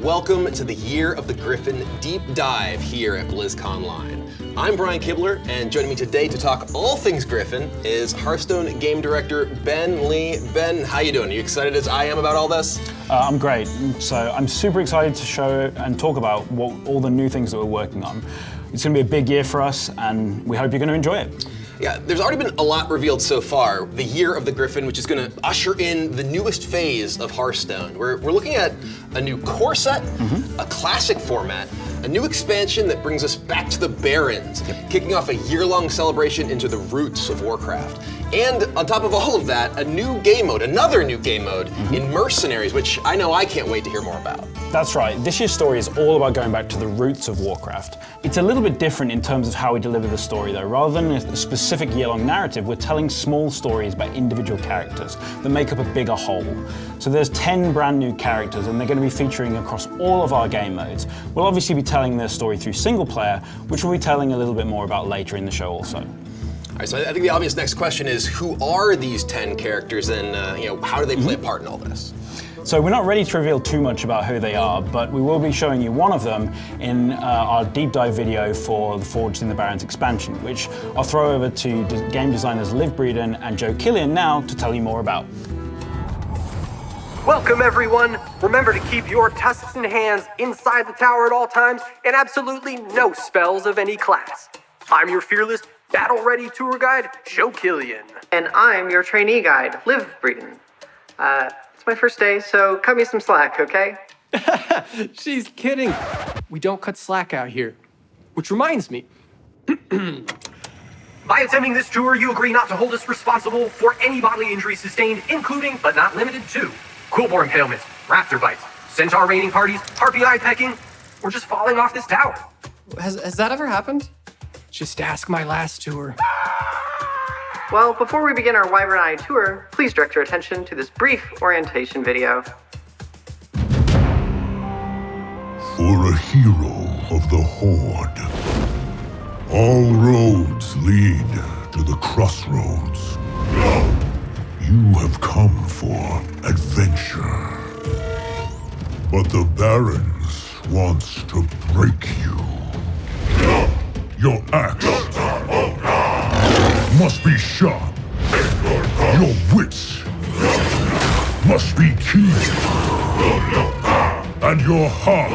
welcome to the Year of the Gryphon Deep Dive here at BlizzConline. I'm Brian Kibler, and joining me today to talk all things Gryphon is Hearthstone Game Director Ben Lee. Ben, how you doing? Are you excited as I am about all this? I'm great. So I'm super excited to show and talk about all the new things that we're working on. It's going to be a big year for us, and we hope you're going to enjoy it. Yeah, there's already been a lot revealed so far. The Year of the Gryphon, which is going to usher in the newest phase of Hearthstone. We're looking at a new core set, a classic format, a new expansion that brings us back to the Barrens, kicking off a year-long celebration into the roots of Warcraft. And on top of all of that, a new game mode, another new game mode in Mercenaries, which I know I can't wait to hear more about. That's right. This year's story is all about going back to the roots of Warcraft. It's a little bit different in terms of how we deliver the story, though. Rather than a specific year-long narrative, we're telling small stories about individual characters that make up a bigger whole. So there's 10 brand new characters, and they're going to be featuring across all of our game modes. We'll obviously be telling their story through single player, which we'll be telling a little bit more about later in the show also. All right, so I think the obvious next question is, who are these 10 characters, and how do they play a part in all this? So we're not ready to reveal too much about who they are, but we will be showing you one of them in our deep dive video for the Forged in the Barrens expansion, which I'll throw over to game designers Liv Breeden and Joe Killian now to tell you more about. Welcome everyone! Remember to keep your tusks and hands inside the tower at all times, and absolutely no spells of any class. I'm your fearless, battle-ready tour guide, Joe Killian. And I'm your trainee guide, Liv Breeden. It's my first day, so cut me some slack, okay? She's kidding. We don't cut slack out here. Which reminds me. By attending this tour, you agree not to hold us responsible for any bodily injuries sustained, including, but not limited to, Coolborn impalements, raptor bites, centaur raiding parties, harpy eye pecking, or just falling off this tower. Has that ever happened? Just ask my last tour. Well, before we begin our Wyvern Eye tour, please direct your attention to this brief orientation video. For a hero of the Horde, all roads lead to the crossroads. You have come for adventure, but the Barrens wants to break you. Your axe must be sharp. Your wits must be keen. And your heart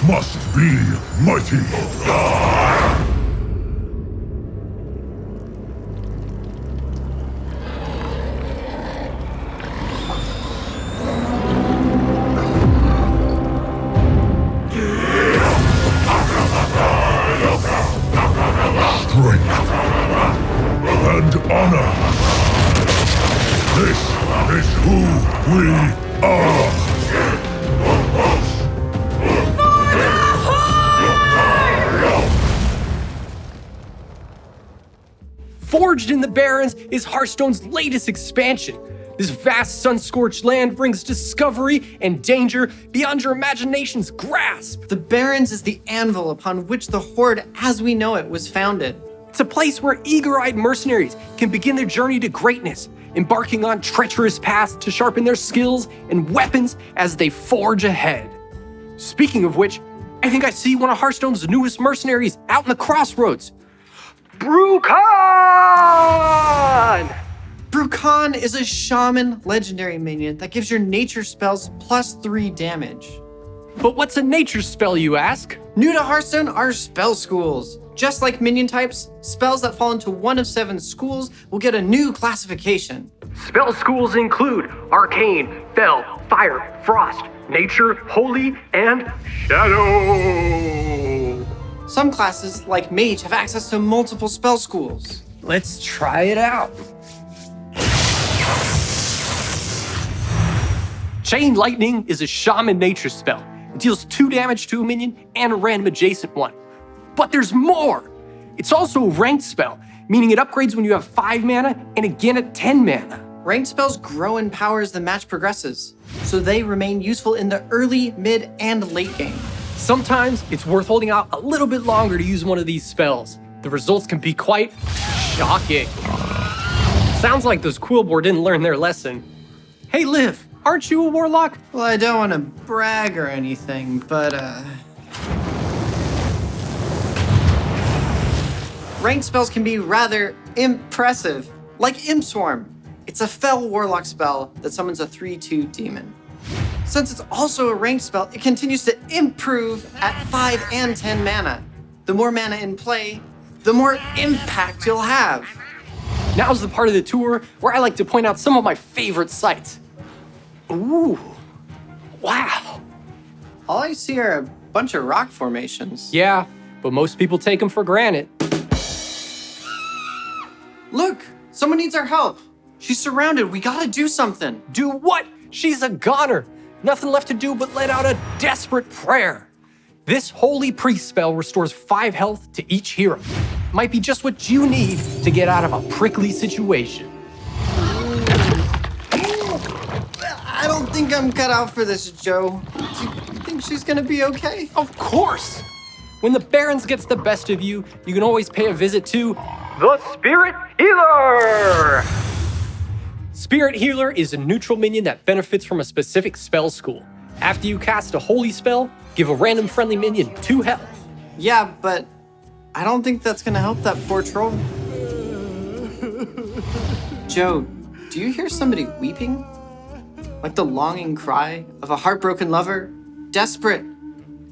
must be mighty. Strength and honor. This is who we are. Forged in the Barrens is Hearthstone's latest expansion. This vast sun-scorched land brings discovery and danger beyond your imagination's grasp. The Barrens is the anvil upon which the Horde as we know it was founded. It's a place where eager-eyed mercenaries can begin their journey to greatness, embarking on treacherous paths to sharpen their skills and weapons as they forge ahead. Speaking of which, I think I see one of Hearthstone's newest mercenaries out in the crossroads. Brucon! Brucon is a shaman legendary minion that gives your nature spells +3 damage. But what's a nature spell, you ask? New to Hearthstone are spell schools. Just like minion types, spells that fall into one of 7 schools will get a new classification. Spell schools include Arcane, Fel, Fire, Frost, Nature, Holy, and Shadow. Some classes, like Mage, have access to multiple spell schools. Let's try it out. Chain Lightning is a shaman nature spell. It deals 2 damage to a minion and a random adjacent one. But there's more! It's also a ranked spell, meaning it upgrades when you have 5 mana and again at 10 mana. Ranked spells grow in power as the match progresses, so they remain useful in the early, mid, and late game. Sometimes it's worth holding out a little bit longer to use one of these spells. The results can be quite shocking. Sounds like those Quillboar didn't learn their lesson. Hey Liv, Aren't you a warlock? Well, I don't want to brag or anything, but ranked spells can be rather impressive, like Imp Swarm. It's a Fel Warlock spell that summons a 3/2 demon. Since it's also a ranked spell, it continues to improve at 5 and 10 mana. The more mana in play, the more impact you'll have. Now's the part of the tour where I like to point out some of my favorite sights. Ooh, wow. All I see are a bunch of rock formations. Yeah, but most people take them for granted. Look, someone needs our help. She's surrounded, we gotta do something. Do what? She's a goner. Nothing left to do but let out a desperate prayer. This holy priest spell restores 5 health to each hero. Might be just what you need to get out of a prickly situation. I don't think I'm cut out for this, Joe. Do you think she's gonna be okay? Of course! When the Barons gets the best of you, you can always pay a visit to the Spirit Healer! Spirit Healer is a neutral minion that benefits from a specific spell school. After you cast a holy spell, give a random friendly minion 2 health. Yeah, but I don't think that's gonna help that poor troll. Joe, do you hear somebody weeping? Like the longing cry of a heartbroken lover, desperate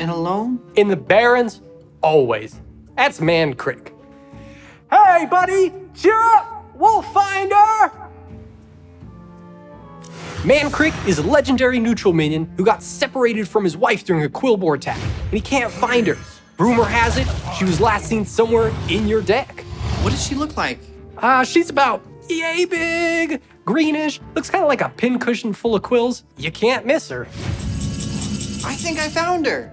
and alone? In the Barons, always. That's Man Crick. Hey, buddy, cheer up! We'll find her! Man Crick is a legendary neutral minion who got separated from his wife during a Quillbore attack, and he can't find her. Rumor has it, she was last seen somewhere in your deck. What does she look like? She's about yay big, greenish, looks kind of like a pincushion full of quills. You can't miss her. I think I found her.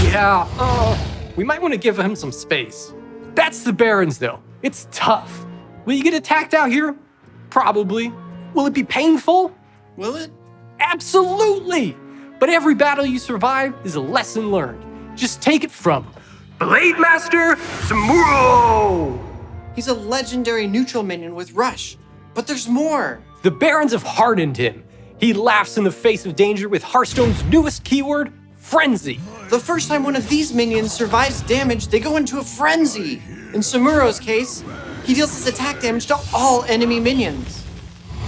Yeah, we might want to give him some space. That's the Barons, though. It's tough. Will you get attacked out here? Probably. Will it be painful? Will it? Absolutely! But every battle you survive is a lesson learned. Just take it from Blade Master Samuro! He's a legendary neutral minion with Rush. But there's more. The Barons have hardened him. He laughs in the face of danger with Hearthstone's newest keyword, Frenzy. The first time one of these minions survives damage, they go into a frenzy. In Samuro's case, he deals his attack damage to all enemy minions.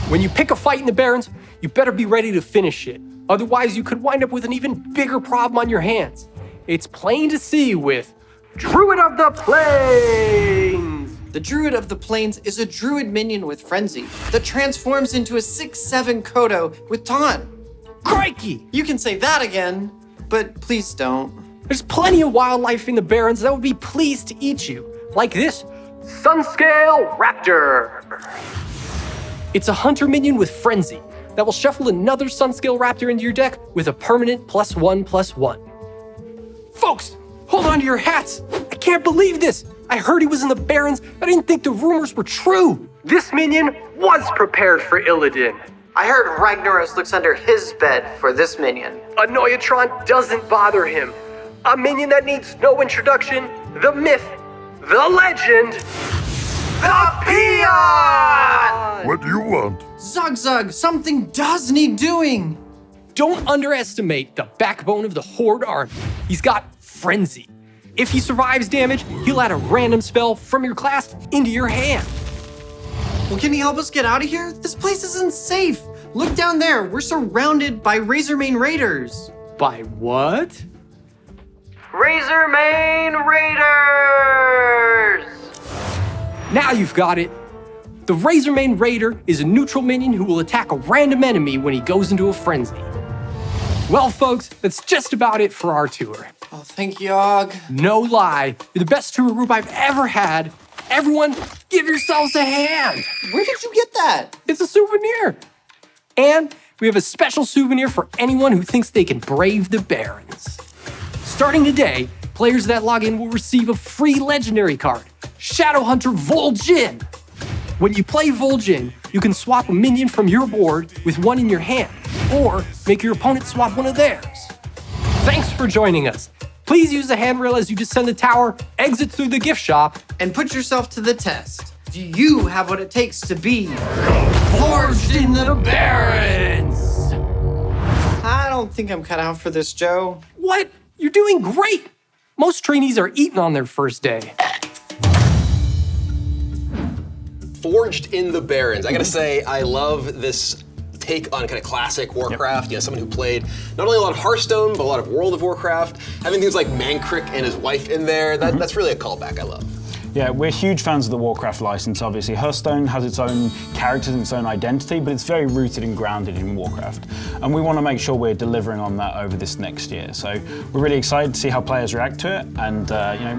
When you pick a fight in the Barons, you better be ready to finish it. Otherwise, you could wind up with an even bigger problem on your hands. It's plain to see with Druid of the Plains. The Druid of the Plains is a druid minion with Frenzy that transforms into a 6/7 Kodo with Taunt. Crikey! You can say that again, but please don't. There's plenty of wildlife in the Barons that would be pleased to eat you, like this Sunscale Raptor. It's a hunter minion with Frenzy that will shuffle another Sunscale Raptor into your deck with a permanent +1/+1. Folks, hold on to your hats. I can't believe this. I heard he was in the Barons. I didn't think the rumors were true. This minion was prepared for Illidan. I heard Ragnaros looks under his bed for this minion. A Noyatron doesn't bother him. A minion that needs no introduction. The myth, the legend, the Peon! What do you want? Zug, something does need doing. Don't underestimate the backbone of the Horde army. He's got Frenzy. If he survives damage, he'll add a random spell from your class into your hand. Well, can you help us get out of here? This place isn't safe. Look down there. We're surrounded by Razormane Raiders. By what? Razormane Raiders! Now you've got it. The Razormane Raider is a neutral minion who will attack a random enemy when he goes into a frenzy. Well, folks, that's just about it for our tour. Oh, thank you, Og. No lie, you're the best tour group I've ever had. Everyone, give yourselves a hand. Where did you get that? It's a souvenir. And we have a special souvenir for anyone who thinks they can brave the Barons. Starting today, players that log in will receive a free legendary card, Shadowhunter Vol'jin. When you play Vol'jin, you can swap a minion from your board with one in your hand, or make your opponent swap one of theirs. Thanks for joining us. Please use the handrail as you descend the tower, exit through the gift shop, And put yourself to the test. Do you have what it takes to be forged in the Barrens? I don't think I'm cut out for this, Joe. What? You're doing great! Most trainees are eating on their first day. Forged in the Barrens. I gotta say, I love this take on kind of classic Warcraft. You know, someone who played not only a lot of Hearthstone, but a lot of World of Warcraft. Having things like Mancrick and his wife in there, that's really a callback I love. Yeah, we're huge fans of the Warcraft license, obviously. Hearthstone has its own characters and its own identity, but it's very rooted and grounded in Warcraft. And we want to make sure we're delivering on that over this next year. So we're really excited to see how players react to it. And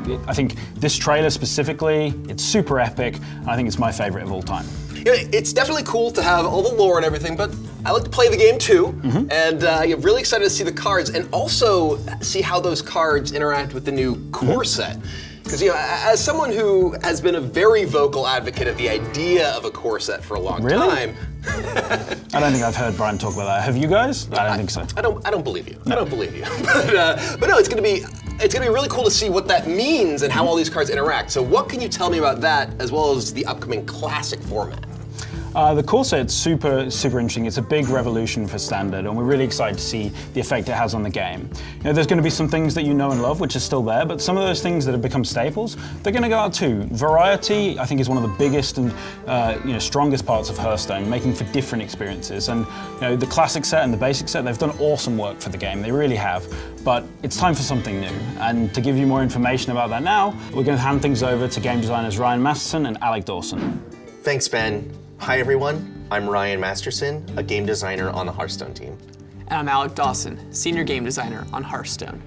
you know, I think this trailer specifically, it's super epic. And I think it's my favorite of all time. You know, it's definitely cool to have all the lore and everything, but I like to play the game too. And you're really excited to see the cards and also see how those cards interact with the new core set. Because, you know, as someone who has been a very vocal advocate of the idea of a core set for a long time. I don't think I've heard Brian talk about that. Have you guys? I don't think so. I don't believe you. No. I don't believe you. But no, it's gonna be really cool to see what that means and how all these cards interact. So what can you tell me about that, as well as the upcoming classic format? The core set's super interesting. It's a big revolution for Standard, and we're really excited to see the effect it has on the game. You know, there's going to be some things that you know and love, which are still there, but some of those things that have become staples, they're going to go out too. Variety, I think, is one of the biggest and strongest parts of Hearthstone, making for different experiences. And you know, the classic set and the basic set, they've done awesome work for the game. They really have. But it's time for something new. And to give you more information about that now, we're going to hand things over to game designers Ryan Masterson and Alec Dawson. Thanks, Ben. Hi everyone, I'm Ryan Masterson, a game designer on the Hearthstone team. And I'm Alec Dawson, senior game designer on Hearthstone.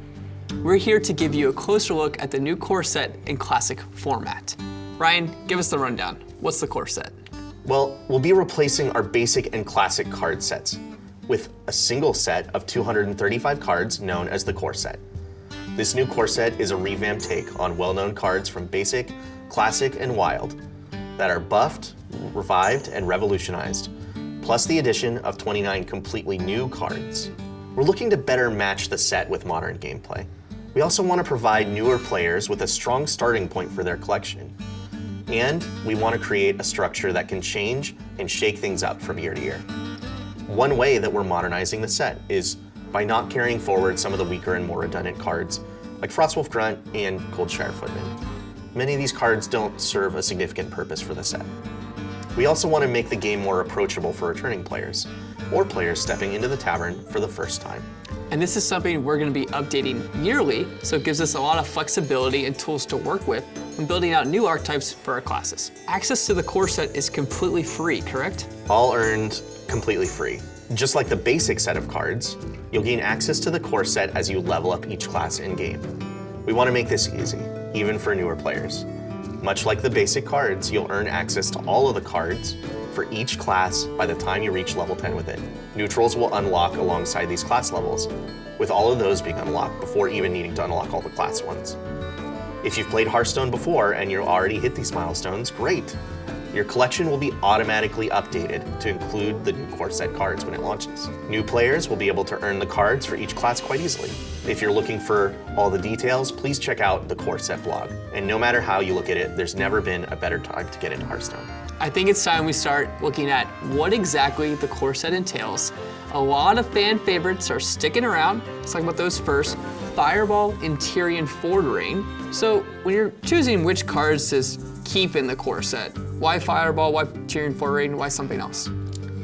We're here to give you a closer look at the new core set in classic format. Ryan, give us the rundown. What's the core set? Well, we'll be replacing our basic and classic card sets with a single set of 235 cards known as the core set. This new core set is a revamped take on well-known cards from basic, classic, and wild that are buffed, revived, and revolutionized, plus the addition of 29 completely new cards. We're looking to better match the set with modern gameplay. We also want to provide newer players with a strong starting point for their collection. And we want to create a structure that can change and shake things up from year to year. One way that we're modernizing the set is by not carrying forward some of the weaker and more redundant cards, like Frostwolf Grunt and Coldshire Footman. Many of these cards don't serve a significant purpose for the set. We also want to make the game more approachable for returning players, or players stepping into the tavern for the first time. And this is something we're going to be updating yearly, so it gives us a lot of flexibility and tools to work with when building out new archetypes for our classes. Access to the core set is completely free, correct? All earned completely free. Just like the basic set of cards, you'll gain access to the core set as you level up each class in-game. We want to make this easy, even for newer players. Much like the basic cards, you'll earn access to all of the cards for each class by the time you reach level 10 with it. Neutrals will unlock alongside these class levels, with all of those being unlocked before even needing to unlock all the class ones. If you've played Hearthstone before and you already hit these milestones, great. Your collection will be automatically updated to include the new core set cards when it launches. New players will be able to earn the cards for each class quite easily. If you're looking for all the details, please check out the core set blog. And no matter how you look at it, there's never been a better time to get into Hearthstone. I think it's time we start looking at what exactly the core set entails. A lot of fan favorites are sticking around. Let's talk about those first. Fireball and Tyrion Ford Rain. So when you're choosing which cards to keep in the core set, why Fireball, why Tyrion Ford Rain, why something else?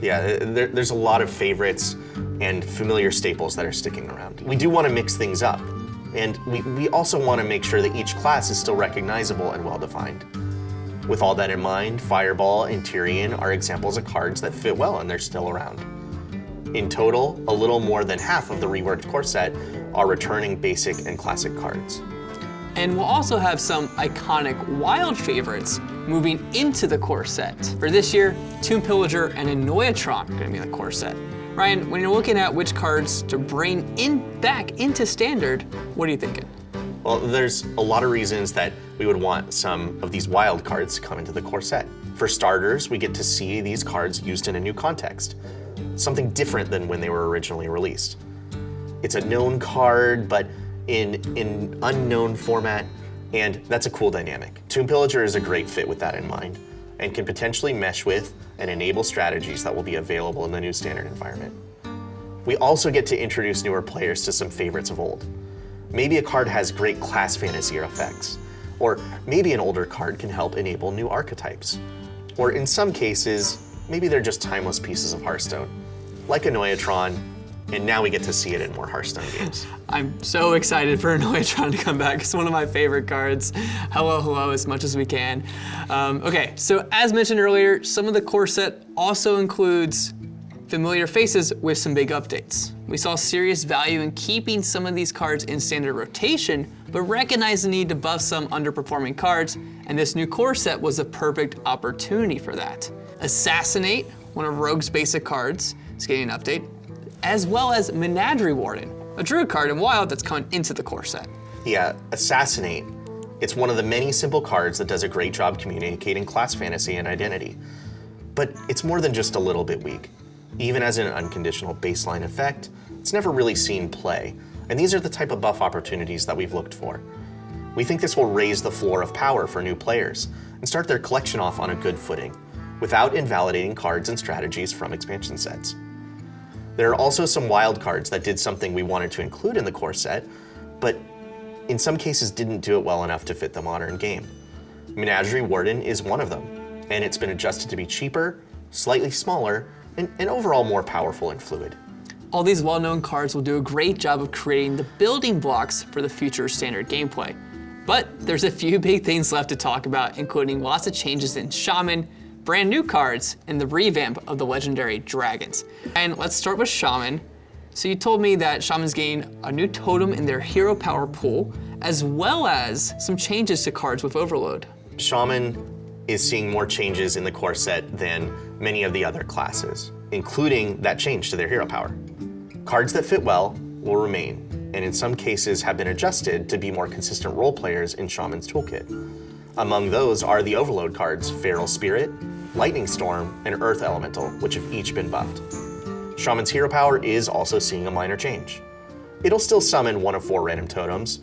Yeah, there's a lot of favorites and familiar staples that are sticking around. We do want to mix things up, and we also want to make sure that each class is still recognizable and well-defined. With all that in mind, Fireball and Tyrion are examples of cards that fit well and they're still around. In total, a little more than half of the reworked core set are returning basic and classic cards. And we'll also have some iconic wild favorites moving into the core set. For this year, Tomb Pillager and Annoyatron are gonna be in the core set. Ryan, when you're looking at which cards to bring back into Standard, what are you thinking? Well, there's a lot of reasons that we would want some of these wild cards to come into the core set. For starters, we get to see these cards used in a new context, something different than when they were originally released. It's a known card, but in unknown format, and that's a cool dynamic. Tomb Pillager is a great fit with that in mind, and can potentially mesh with and enable strategies that will be available in the new standard environment. We also get to introduce newer players to some favorites of old. Maybe a card has great class fantasy effects, or maybe an older card can help enable new archetypes. Or in some cases, maybe they're just timeless pieces of Hearthstone, like Annoyatron, and now we get to see it in more Hearthstone games. I'm so excited for Annoyatron to come back. It's one of my favorite cards. Hello, as much as we can. Okay, so as mentioned earlier, some of the core set also includes familiar faces with some big updates. We saw serious value in keeping some of these cards in standard rotation, but recognized the need to buff some underperforming cards, and this new core set was a perfect opportunity for that. Assassinate, one of Rogue's basic cards, is getting an update, as well as Menagerie Warden, a druid card in Wild that's coming into the core set. Yeah, Assassinate. It's one of the many simple cards that does a great job communicating class fantasy and identity. But it's more than just a little bit weak. Even as an unconditional baseline effect, it's never really seen play, and these are the type of buff opportunities that we've looked for. We think this will raise the floor of power for new players and start their collection off on a good footing, without invalidating cards and strategies from expansion sets. There are also some wild cards that did something we wanted to include in the core set, but in some cases didn't do it well enough to fit the modern game. Menagerie Warden is one of them, and it's been adjusted to be cheaper, slightly smaller, and overall more powerful and fluid. All these well-known cards will do a great job of creating the building blocks for the future standard gameplay. But there's a few big things left to talk about, including lots of changes in Shaman, brand new cards, and the revamp of the legendary dragons. And let's start with Shaman. So you told me that Shaman's gained a new totem in their hero power pool, as well as some changes to cards with Overload. Shaman is seeing more changes in the core set than many of the other classes, including that change to their hero power. Cards that fit well will remain, and in some cases have been adjusted to be more consistent role players in Shaman's toolkit. Among those are the Overload cards Feral Spirit, Lightning Storm, and Earth Elemental, which have each been buffed. Shaman's hero power is also seeing a minor change. It'll still summon one of 4 random totems,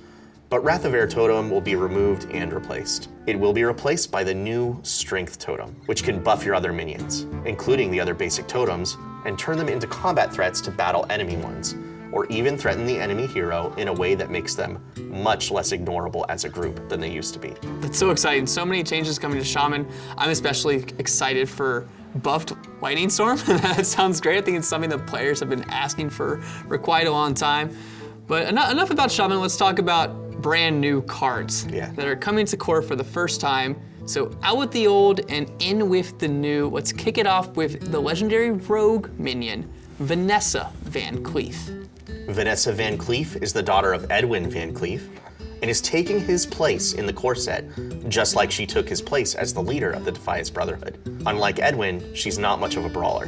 but Wrath of Air totem will be removed and replaced. It will be replaced by the new Strength totem, which can buff your other minions, including the other basic totems, and turn them into combat threats to battle enemy ones, or even threaten the enemy hero in a way that makes them much less ignorable as a group than they used to be. That's so exciting. So many changes coming to Shaman. I'm especially excited for buffed Lightning Storm. That sounds great. I think it's something that players have been asking for quite a long time. But enough about Shaman. Let's talk about brand new cards that are coming to core for the first time. So out with the old and in with the new. Let's kick it off with the legendary rogue minion, Vanessa Van Cleef. Vanessa Van Cleef is the daughter of Edwin Van Cleef and is taking his place in the core set, just like she took his place as the leader of the Defiance Brotherhood. Unlike Edwin, she's not much of a brawler.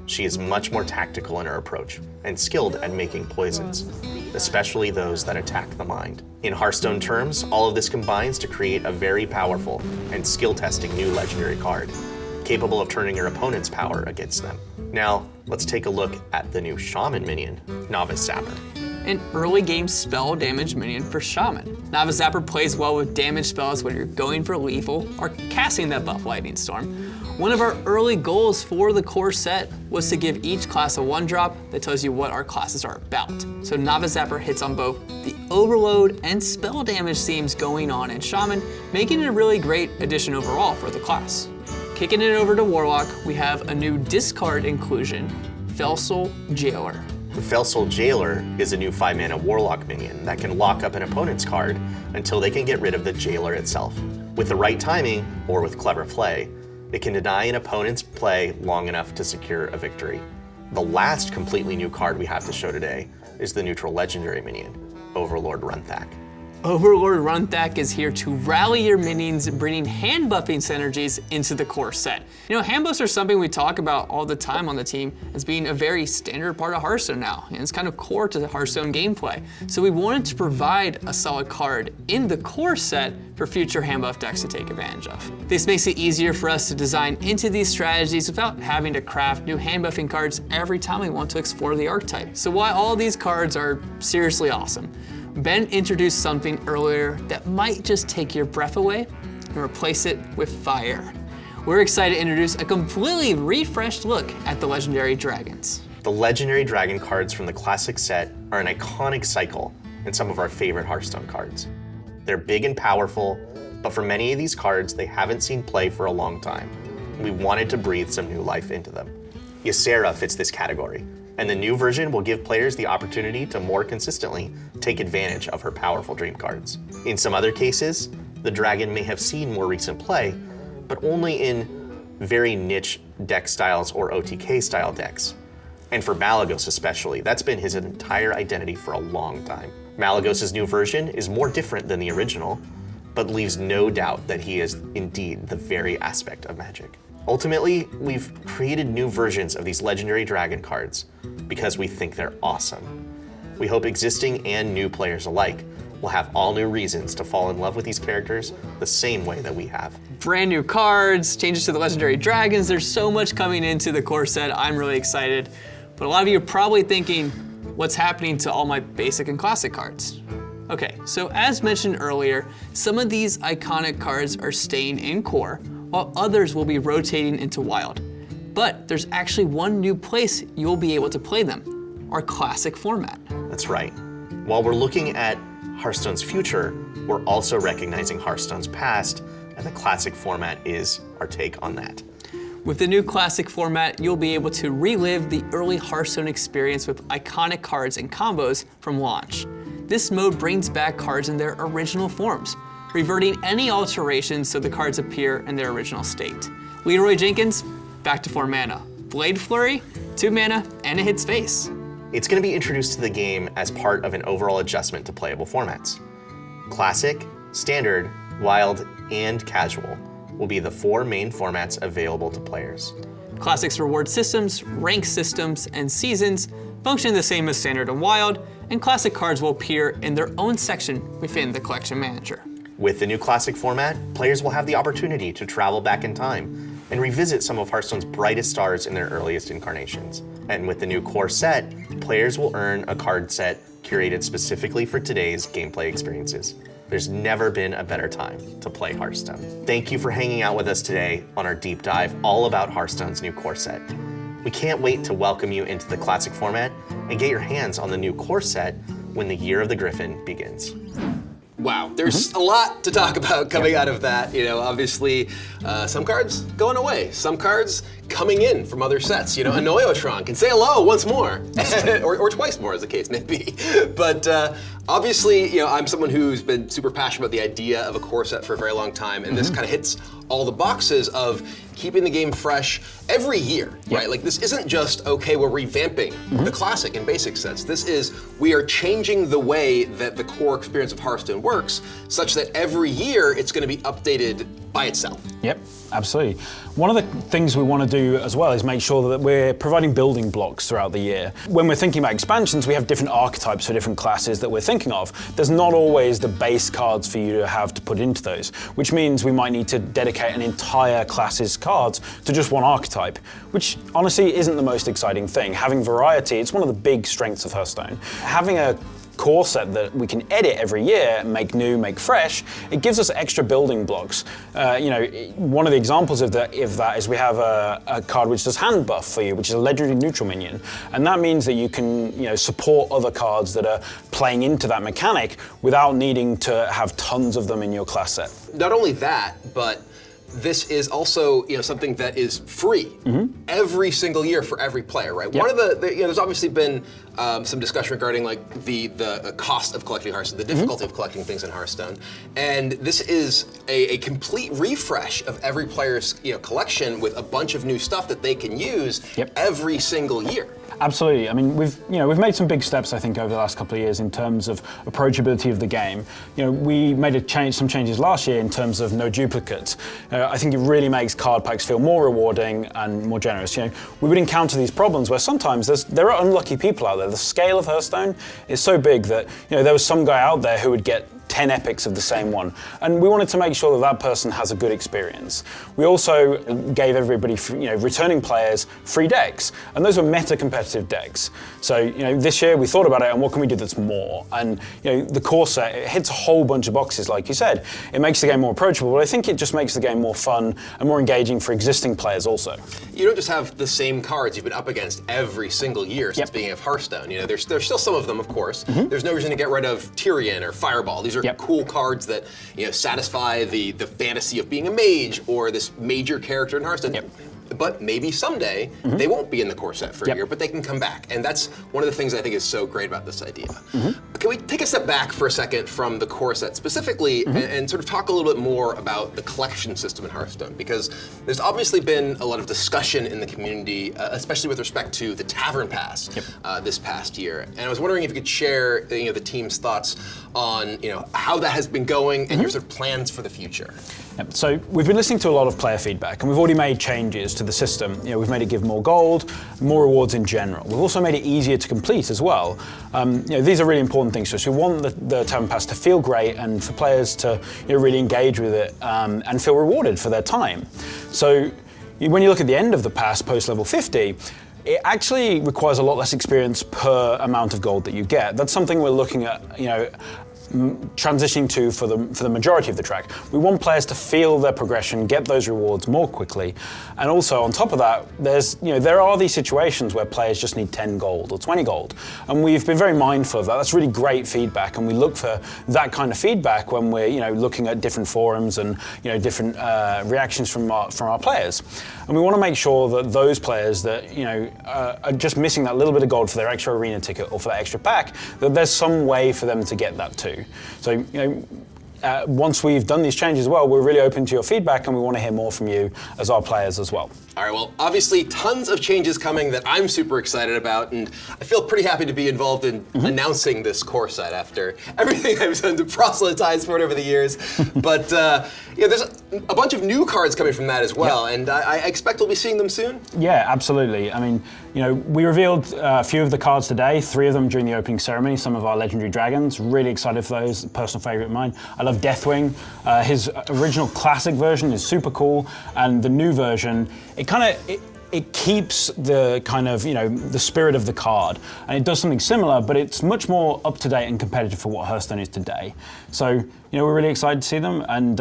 She is much more tactical in her approach and skilled at making poisons, especially those that attack the mind. In Hearthstone terms, all of this combines to create a very powerful and skill-testing new legendary card, capable of turning your opponent's power against them. Now, let's take a look at the new Shaman minion, Novice Zapper. An early game spell damage minion for Shaman. Novice Zapper plays well with damage spells when you're going for lethal or casting that buff Lightning Storm. One of our early goals for the core set was to give each class a 1-drop that tells you what our classes are about. So Novice Zapper hits on both the overload and spell damage themes going on in Shaman, making it a really great addition overall for the class. Kicking it over to Warlock, we have a new discard inclusion, Felsoul Jailer. The Felsoul Jailer is a new 5-mana Warlock minion that can lock up an opponent's card until they can get rid of the Jailer itself. With the right timing, or with clever play, it can deny an opponent's play long enough to secure a victory. The last completely new card we have to show today is the neutral legendary minion, Overlord Runthak. Overlord Runthak is here to rally your minions, bringing hand buffing synergies into the core set. You know, hand buffs are something we talk about all the time on the team as being a very standard part of Hearthstone now, and it's kind of core to the Hearthstone gameplay. So we wanted to provide a solid card in the core set for future hand buff decks to take advantage of. This makes it easier for us to design into these strategies without having to craft new hand buffing cards every time we want to explore the archetype. So while all these cards are seriously awesome, Ben introduced something earlier that might just take your breath away and replace it with fire. we're excited to introduce a completely refreshed look at the legendary dragons. The legendary dragon cards from the classic set are an iconic cycle in some of our favorite Hearthstone cards. They're big and powerful, but for many of these cards, they haven't seen play for a long time. We wanted to breathe some new life into them. Ysera fits this category, and the new version will give players the opportunity to more consistently take advantage of her powerful dream cards. In some other cases, the dragon may have seen more recent play, but only in very niche deck styles or OTK style decks. And for Malygos especially, that's been his entire identity for a long time. Malygos' new version is more different than the original, but leaves no doubt that he is indeed the very aspect of Magic. Ultimately, we've created new versions of these legendary dragon cards because we think they're awesome. We hope existing and new players alike will have all new reasons to fall in love with these characters the same way that we have. Brand new cards, changes to the legendary dragons, there's so much coming into the core set. I'm really excited. But a lot of you are probably thinking, what's happening to all my basic and classic cards? Okay, so as mentioned earlier, some of these iconic cards are staying in core, while others will be rotating into wild. But there's actually one new place you'll be able to play them, our classic format. That's right. While we're looking at Hearthstone's future, we're also recognizing Hearthstone's past, and the classic format is our take on that. With the new classic format, you'll be able to relive the early Hearthstone experience with iconic cards and combos from launch. This mode brings back cards in their original forms, reverting any alterations so the cards appear in their original state. Leroy Jenkins, back to 4 mana. Blade Flurry, 2 mana, and it hits face. It's going to be introduced to the game as part of an overall adjustment to playable formats. Classic, Standard, Wild, and Casual will be the 4 main formats available to players. Classic's reward systems, rank systems, and seasons function the same as Standard and Wild, and Classic cards will appear in their own section within the Collection Manager. With the new Classic format, players will have the opportunity to travel back in time and revisit some of Hearthstone's brightest stars in their earliest incarnations. And with the new core set, players will earn a card set curated specifically for today's gameplay experiences. There's never been a better time to play Hearthstone. Thank you for hanging out with us today on our deep dive all about Hearthstone's new core set. We can't wait to welcome you into the classic format and get your hands on the new core set when the Year of the Gryphon begins. Wow, there's a lot to talk about coming out of that. You know, obviously, some cards going away, some cards coming in from other sets. You know, Anoyotron can say hello once more, or twice more, as the case may be. But obviously, you know, I'm someone who's been super passionate about the idea of a core set for a very long time, and this kind of hits all the boxes of keeping the game fresh every year, right? Like, this isn't just, okay, we're revamping the classic and basic sets. This is, we are changing the way that the core experience of Hearthstone works, such that every year it's going to be updated by itself. Yep, absolutely. One of the things we want to do as well is make sure that we're providing building blocks throughout the year. When we're thinking about expansions, we have different archetypes for different classes that we're thinking of. There's not always the base cards for you to have to put into those, which means we might need to dedicate an entire class's cards to just one archetype, which honestly isn't the most exciting thing. Having variety, it's one of the big strengths of Hearthstone. Having a core set that we can edit every year, make new, make fresh, it gives us extra building blocks. You know, one of the examples of that is we have a card which does hand buff for you, which is a legendary neutral minion. And that means that you can, you know, support other cards that are playing into that mechanic without needing to have tons of them in your class set. Not only that, but this is also, you know, something that is free every single year for every player, right? Yep. One of the you know, there's obviously been some discussion regarding like the cost of collecting Hearthstone, the difficulty of collecting things in Hearthstone, and this is a complete refresh of every player's, you know, collection with a bunch of new stuff that they can use every single year. Absolutely. I mean, we've made some big steps, I think, over the last couple of years in terms of approachability of the game. You know, we made some changes last year in terms of no duplicates. I think it really makes card packs feel more rewarding and more generous. You know, we would encounter these problems where sometimes there are unlucky people out there. The scale of Hearthstone is so big that, you know, there was some guy out there who would get 10 epics of the same one. And we wanted to make sure that that person has a good experience. We also gave everybody, returning players, free decks. And those were meta-competitive decks. So, this year we thought about it and what can we do that's more? And, the core set, it hits a whole bunch of boxes, like you said. It makes the game more approachable, but I think it just makes the game more fun and more engaging for existing players also. You don't just have the same cards you've been up against every single year since beginning of Hearthstone. There's still some of them, of course. There's no reason to get rid of Tyrion or Fireball. These are cool cards that satisfy the fantasy of being a mage or this major character in Hearthstone. But maybe someday they won't be in the core set for a year, but they can come back. And that's one of the things I think is so great about this idea. Can we take a step back for a second from the core set specifically and sort of talk a little bit more about the collection system in Hearthstone? Because there's obviously been a lot of discussion in the community, especially with respect to the Tavern Pass this past year. And I was wondering if you could share the team's thoughts on how that has been going and your sort of plans for the future. So we've been listening to a lot of player feedback, and we've already made changes to the system. We've made it give more gold, more rewards in general. We've also made it easier to complete as well. These are really important things to us. We want the Tavern Pass to feel great and for players to really engage with it and feel rewarded for their time. So when you look at the end of the pass post level 50, it actually requires a lot less experience per amount of gold that you get. That's something we're looking at, transitioning to for the majority of the track. We want players to feel their progression, get those rewards more quickly, and also on top of that, there are these situations where players just need 10 gold or 20 gold, and we've been very mindful of that. That's really great feedback, and we look for that kind of feedback when we're looking at different forums and different reactions from our players, and we want to make sure that those players that are just missing that little bit of gold for their extra arena ticket or for that extra pack, that there's some way for them to get that too. So, once we've done these changes as well, we're really open to your feedback and we want to hear more from you as our players as well. All right, well, obviously tons of changes coming that I'm super excited about, and I feel pretty happy to be involved in announcing this core set after everything I've done to proselytize for it over the years. But there's a bunch of new cards coming from that as well, and I expect we'll be seeing them soon. Yeah, absolutely. I mean, we revealed a few of the cards today, 3 of them during the opening ceremony, some of our legendary dragons. Really excited for those, personal favorite of mine. I love Deathwing. His original classic version is super cool, and the new version, it keeps the kind of, the spirit of the card, and it does something similar, but it's much more up to date and competitive for what Hearthstone is today. So, we're really excited to see them, and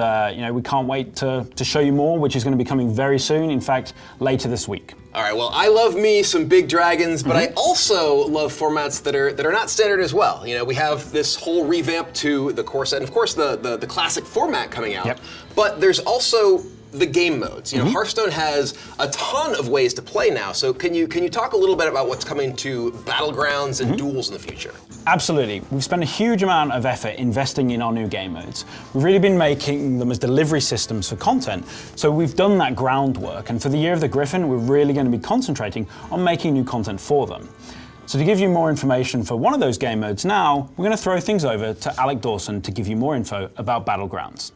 we can't wait to show you more, which is going to be coming very soon. In fact, later this week. All right. Well, I love me some big dragons, but I also love formats that are not standard as well. We have this whole revamp to the core set, and of course the classic format coming out. But there's also the game modes. Hearthstone has a ton of ways to play now. So can you talk a little bit about what's coming to Battlegrounds and duels in the future? Absolutely. We've spent a huge amount of effort investing in our new game modes. We've really been making them as delivery systems for content. So we've done that groundwork, and for the year of the Gryphon, we're really going to be concentrating on making new content for them. So to give you more information for one of those game modes now, we're going to throw things over to Alec Dawson to give you more info about Battlegrounds.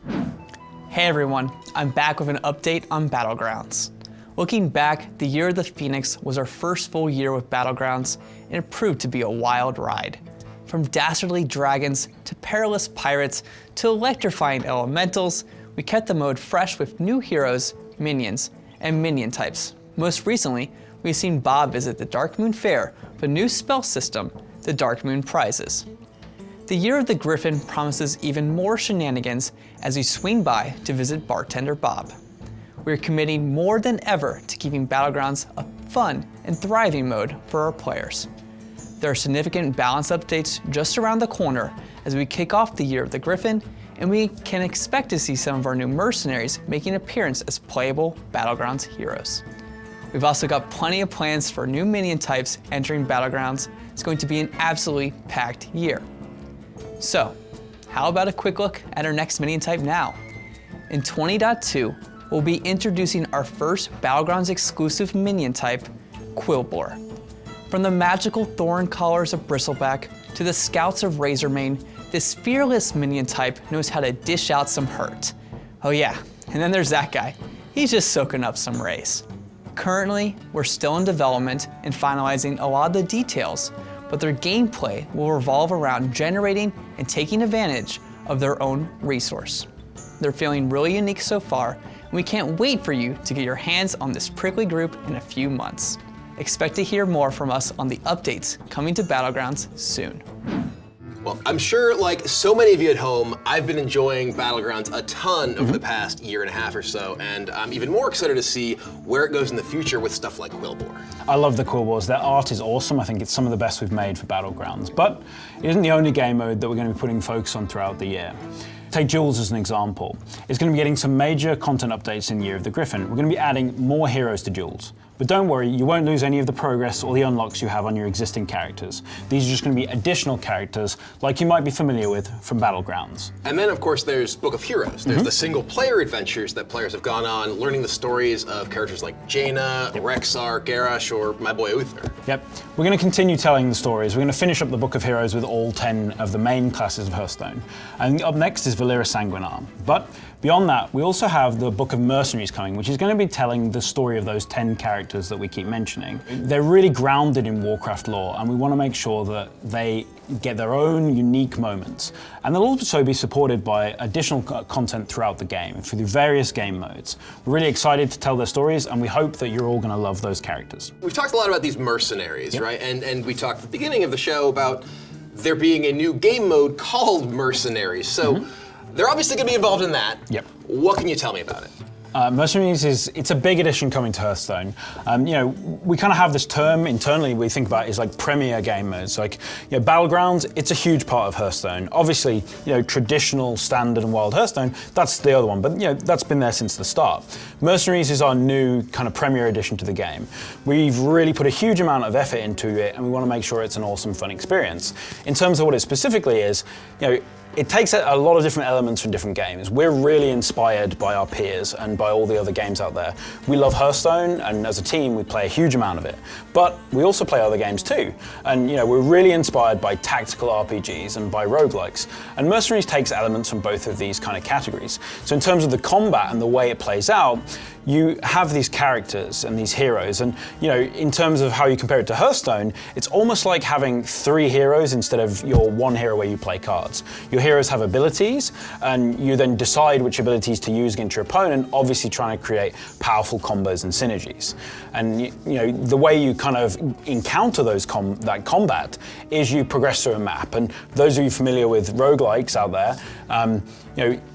Hey everyone, I'm back with an update on Battlegrounds. Looking back, the year of the Phoenix was our first full year with Battlegrounds, and it proved to be a wild ride. From dastardly dragons, to perilous pirates, to electrifying elementals, we kept the mode fresh with new heroes, minions, and minion types. Most recently, we've seen Bob visit the Dark Moon Fair with a new spell system, the Dark Moon Prizes. The year of the Gryphon promises even more shenanigans as we swing by to visit Bartender Bob. We're committing more than ever to keeping Battlegrounds a fun and thriving mode for our players. There are significant balance updates just around the corner as we kick off the year of the Gryphon, and we can expect to see some of our new mercenaries making an appearance as playable Battlegrounds heroes. We've also got plenty of plans for new minion types entering Battlegrounds. It's going to be an absolutely packed year. So, how about a quick look at our next minion type now? In 20.2, we'll be introducing our first Battlegrounds exclusive minion type, Quillbore. From the magical thorn collars of Bristleback to the scouts of Razormane, this fearless minion type knows how to dish out some hurt. Oh yeah, and then there's that guy. He's just soaking up some rays. Currently, we're still in development and finalizing a lot of the details, but their gameplay will revolve around generating and taking advantage of their own resource. They're feeling really unique so far, and we can't wait for you to get your hands on this prickly group in a few months. Expect to hear more from us on the updates coming to Battlegrounds soon. Well, I'm sure, like so many of you at home, I've been enjoying Battlegrounds a ton over the past year and a half or so, and I'm even more excited to see where it goes in the future with stuff like Quillbore. I love the Quillbores. Their art is awesome. I think it's some of the best we've made for Battlegrounds. But it isn't the only game mode that we're going to be putting focus on throughout the year. Take Duels as an example. It's going to be getting some major content updates in Year of the Gryphon. We're going to be adding more heroes to Duels. But don't worry, you won't lose any of the progress or the unlocks you have on your existing characters. These are just going to be additional characters like you might be familiar with from Battlegrounds. And then, of course, there's Book of Heroes. There's the single-player adventures that players have gone on, learning the stories of characters like Jaina, Rexxar, Garrosh, or my boy Uther. Yep, we're going to continue telling the stories. We're going to finish up the Book of Heroes with all 10 of the main classes of Hearthstone. And up next is Valyria Sanguinar. But beyond that, we also have the Book of Mercenaries coming, which is going to be telling the story of those 10 characters that we keep mentioning. They're really grounded in Warcraft lore, and we want to make sure that they get their own unique moments. And they'll also be supported by additional content throughout the game, through various game modes. We're really excited to tell their stories, and we hope that you're all going to love those characters. We've talked a lot about these mercenaries, right? And we talked at the beginning of the show about there being a new game mode called Mercenaries. So they're obviously going to be involved in that. Yep. What can you tell me about it? Mercenaries it's a big addition coming to Hearthstone. We kind of have this term internally we think about is like premier game modes. Like, Battlegrounds, it's a huge part of Hearthstone. Obviously, traditional, standard, and wild Hearthstone, that's the other one, but that's been there since the start. Mercenaries is our new kind of premier addition to the game. We've really put a huge amount of effort into it, and we want to make sure it's an awesome, fun experience. In terms of what it specifically is, it takes a lot of different elements from different games. We're really inspired by our peers and by all the other games out there. We love Hearthstone, and as a team, we play a huge amount of it. But we also play other games too. And we're really inspired by tactical RPGs and by roguelikes. And Mercenaries takes elements from both of these kind of categories. So in terms of the combat and the way it plays out, you have these characters and these heroes, and in terms of how you compare it to Hearthstone, it's almost like having 3 heroes instead of your 1 hero where you play cards. Your heroes have abilities, and you then decide which abilities to use against your opponent, obviously trying to create powerful combos and synergies. And the way you kind of encounter that combat is you progress through a map. And those of you familiar with roguelikes out there,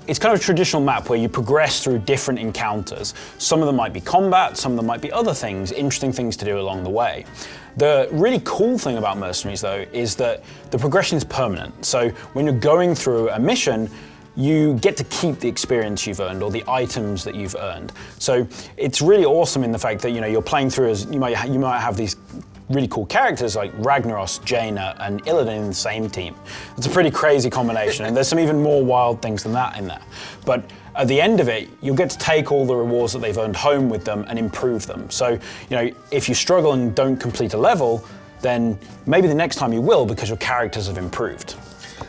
it's kind of a traditional map where you progress through different encounters. Some of them might be combat, some of them might be other things, interesting things to do along the way. The really cool thing about Mercenaries, though, is that the progression is permanent. So when you're going through a mission, you get to keep the experience you've earned or the items that you've earned. So it's really awesome in the fact that you're playing through as you might have these really cool characters like Ragnaros, Jaina, and Illidan in the same team. It's a pretty crazy combination, and there's some even more wild things than that in there. But at the end of it, you'll get to take all the rewards that they've earned home with them and improve them. So, if you struggle and don't complete a level, then maybe the next time you will because your characters have improved.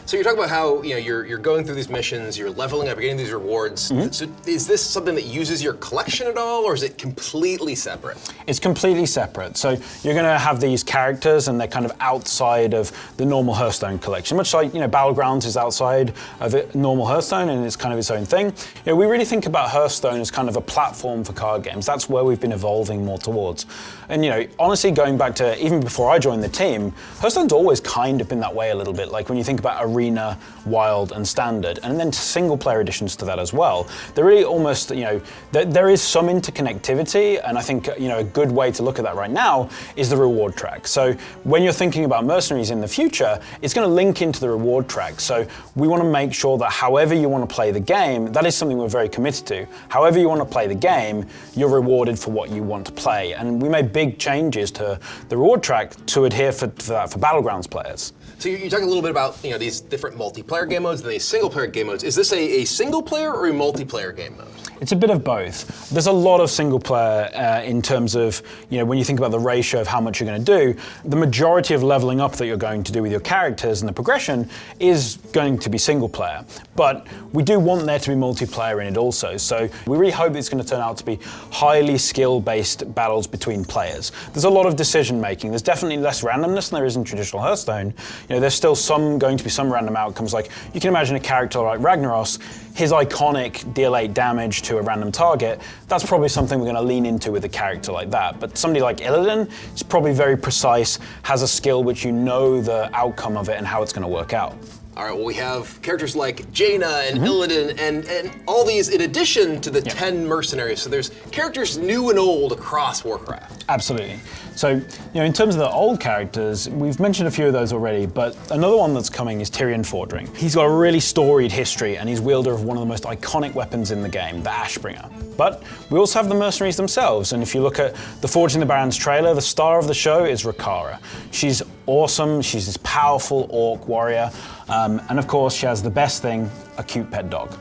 So you're talking about how you're going through these missions, you're leveling up, you're getting these rewards. So is this something that uses your collection at all, or is it completely separate? It's completely separate. So you're going to have these characters, and they're kind of outside of the normal Hearthstone collection, much like Battlegrounds is outside of normal Hearthstone, and it's kind of its own thing. We really think about Hearthstone as kind of a platform for card games. That's where we've been evolving more towards. And honestly, going back to even before I joined the team, Hearthstone's always kind of been that way a little bit. Like when you think about Arena, Wild, and Standard, and then single-player additions to that as well. They're really almost, there is some interconnectivity, and I think, a good way to look at that right now is the reward track. So when you're thinking about Mercenaries in the future, it's going to link into the reward track. So we want to make sure that however you want to play the game, that is something we're very committed to. However you want to play the game, you're rewarded for what you want to play. And we made big changes to the reward track to adhere for that for Battlegrounds players. So you talk a little bit about these different multiplayer game modes and these single-player game modes. Is this a single-player or a multiplayer game mode? It's a bit of both. There's a lot of single player in terms of, when you think about the ratio of how much you're going to do, the majority of leveling up that you're going to do with your characters and the progression is going to be single player. But we do want there to be multiplayer in it also. So we really hope it's going to turn out to be highly skill-based battles between players. There's a lot of decision making. There's definitely less randomness than there is in traditional Hearthstone. There's still going to be some random outcomes. Like you can imagine a character like Ragnaros, his iconic deal 8 damage to a random target, that's probably something we're going to lean into with a character like that. But somebody like Illidan is probably very precise, has a skill which you know the outcome of it and how it's going to work out. All right, well, we have characters like Jaina and Illidan and all these in addition to the 10 mercenaries. So there's characters new and old across Warcraft. Absolutely. So, in terms of the old characters, we've mentioned a few of those already, but another one that's coming is Tyrion Fordring. He's got a really storied history, and he's wielder of one of the most iconic weapons in the game, the Ashbringer. But we also have the mercenaries themselves, and if you look at the Forging the Barons trailer, the star of the show is Rakara. She's awesome, she's this powerful orc warrior, and of course she has the best thing, a cute pet dog.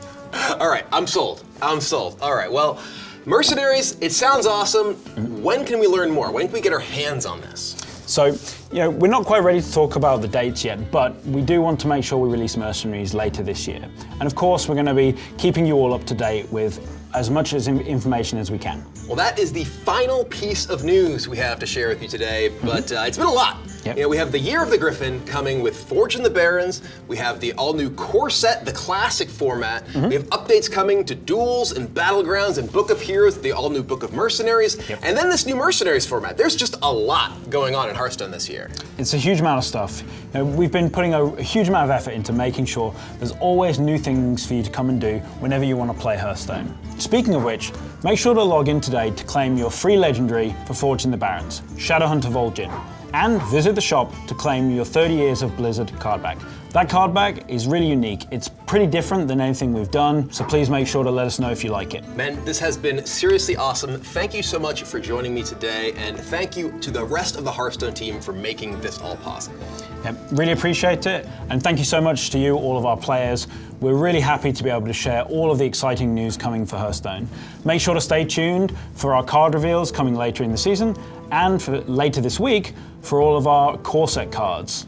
All right, I'm sold. All right, well, mercenaries, it sounds awesome. When can we learn more? When can we get our hands on this? So, we're not quite ready to talk about the dates yet, but we do want to make sure we release mercenaries later this year. And of course, we're going to be keeping you all up to date with as much information as we can. Well, that is the final piece of news we have to share with you today, but it's been a lot. Yep. We have the Year of the Gryphon coming with Forging the Barons. We have the all-new core set, the classic format. We have updates coming to Duels and Battlegrounds and Book of Heroes, the all-new Book of Mercenaries, and then this new Mercenaries format. There's just a lot going on in Hearthstone this year. It's a huge amount of stuff. We've been putting a huge amount of effort into making sure there's always new things for you to come and do whenever you want to play Hearthstone. Speaking of which, make sure to log in today to claim your free legendary for Forging the Barons, Shadowhunter Vol'jin, and visit the shop to claim your 30 Years of Blizzard card back. That card back is really unique. It's pretty different than anything we've done, so please make sure to let us know if you like it. Man, this has been seriously awesome. Thank you so much for joining me today, and thank you to the rest of the Hearthstone team for making this all possible. Yeah, really appreciate it, and thank you so much to you, all of our players. We're really happy to be able to share all of the exciting news coming for Hearthstone. Make sure to stay tuned for our card reveals coming later in the season, and for later this week for all of our core set cards.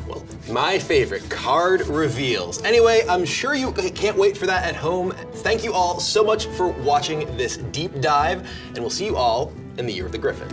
Well, my favorite, card reveals. Anyway, I'm sure you can't wait for that at home. Thank you all so much for watching this deep dive, and we'll see you all in the Year of the Gryphon.